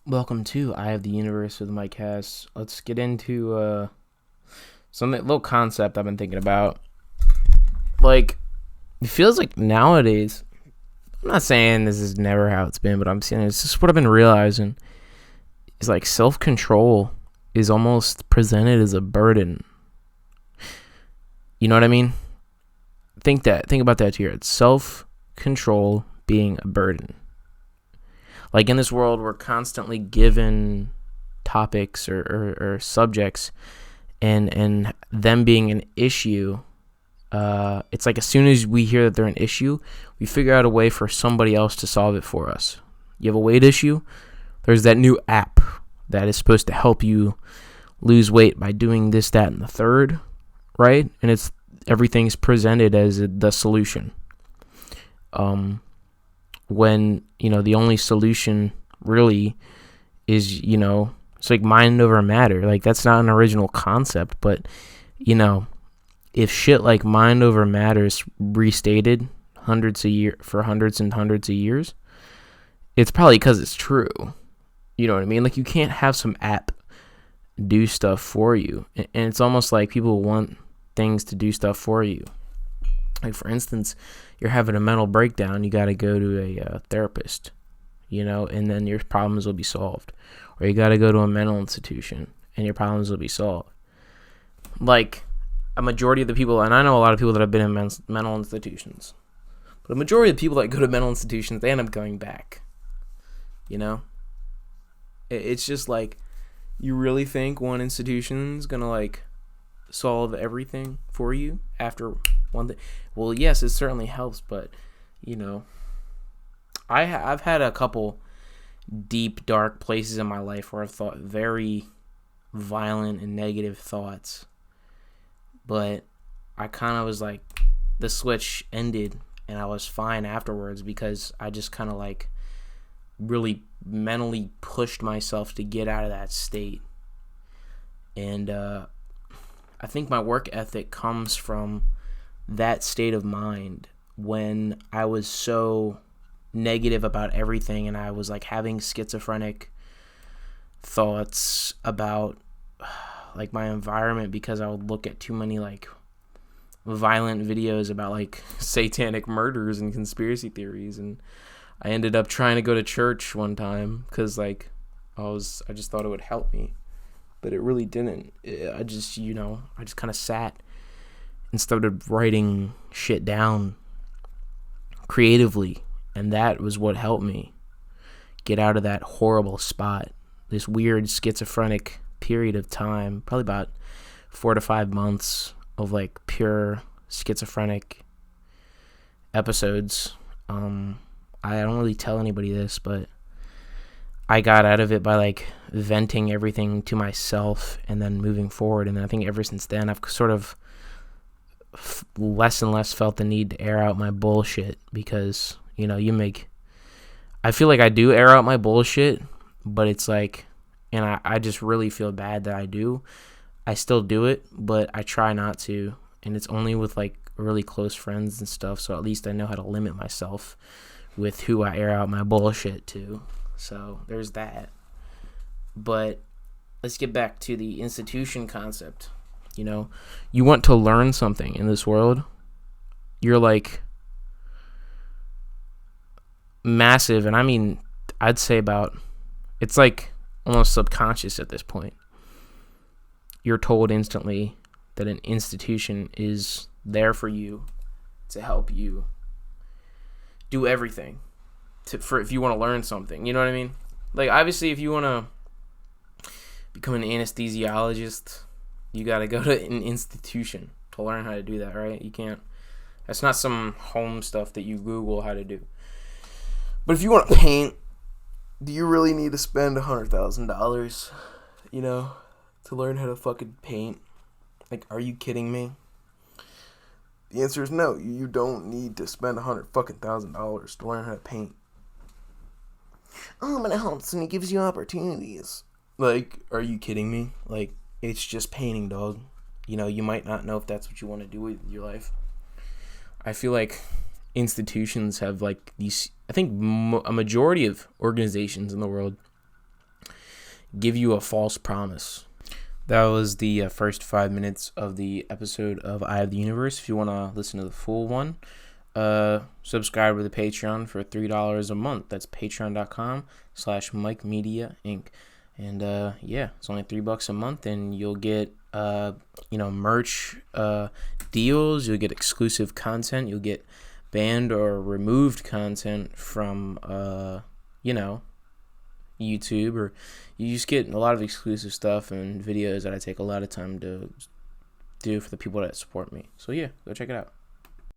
Welcome to I Have the Universe with my cast. Let's get into something little concept I've been thinking about. Like, it feels like nowadays, I'm not saying this is never how it's been, but I'm saying it's just what I've been realizing is like self-control is almost presented as a burden. You know what I mean? Think about that here. It's self-control being a burden. Like in this world, we're constantly given topics or subjects, and them being an issue. It's like as soon as we hear that they're an issue, we figure out a way for somebody else to solve it for us. You have a weight issue? There's that new app that is supposed to help you lose weight by doing this, that, and the third, right? And it's everything's presented as the solution. When the only solution really is it's like mind over matter. Like that's not an original concept, but if shit like mind over matter is restated hundreds and hundreds of years, it's probably because it's true. You know what I mean? Like you can't have some app do stuff for you, and it's almost like people want things to do stuff for you. Like for instance, you're having a mental breakdown, you got to go to a therapist, and then your problems will be solved. Or you got to go to a mental institution and your problems will be solved. Like a majority of the people, and I know a lot of people that have been in mental institutions, but a majority of the people that go to mental institutions, they end up going back. It's just like, you really think one institution's gonna like solve everything for you after one thing? Well, yes, it certainly helps, but I've had a couple deep, dark places in my life where I've thought very violent and negative thoughts, but I kind of was like, the switch ended and I was fine afterwards because I just kind of like really mentally pushed myself to get out of that state. And I think my work ethic comes from that state of mind when I was so negative about everything and I was like having schizophrenic thoughts about like my environment because I would look at too many like violent videos about like satanic murders and conspiracy theories, and I ended up trying to go to church one time because like I just thought it would help me, but it really didn't. I just kind of sat and started writing shit down creatively, and that was what helped me get out of that horrible spot, this weird schizophrenic period of time, probably about 4 to 5 months of like pure schizophrenic episodes. I don't really tell anybody this, but I got out of it by like venting everything to myself and then moving forward. And I think ever since then, I've sort of less and less felt the need to air out my bullshit because, I feel like I do air out my bullshit, but it's like, and I just really feel bad that I do. I still do it, but I try not to. And it's only with like really close friends and stuff. So at least I know how to limit myself with who I air out my bullshit to. So there's that. But let's get back to the institution concept. You want to learn something in this world. You're like massive, and I mean, I'd say it's like almost subconscious at this point. You're told instantly that an institution is there for you to help you do everything for if you want to learn something. You know what I mean? Like obviously if you want to become an anesthesiologist, you got to go to an institution to learn how to do that, right? You can't, that's not some home stuff that you Google how to do. But if you want to paint, do you really need to spend $100,000, to learn how to fucking paint? Like, are you kidding me? The answer is no. You don't need to spend $100,000 to learn how to paint. Oh, but it helps and it gives you opportunities. Like, are you kidding me? Like, it's just painting, dog. You might not know if that's what you want to do with your life. I feel like institutions have like these, I think a majority of organizations in the world give you a false promise. That was the first 5 minutes of the episode of Eye of the Universe. If you want to listen to the full one, subscribe to the Patreon for $3 a month. That's patreon.com/Mike Media Inc. And it's only $3 a month, and you'll get merch deals. You'll get exclusive content. You'll get banned or removed content from YouTube, or you just get a lot of exclusive stuff and videos that I take a lot of time to do for the people that support me. So yeah, go check it out.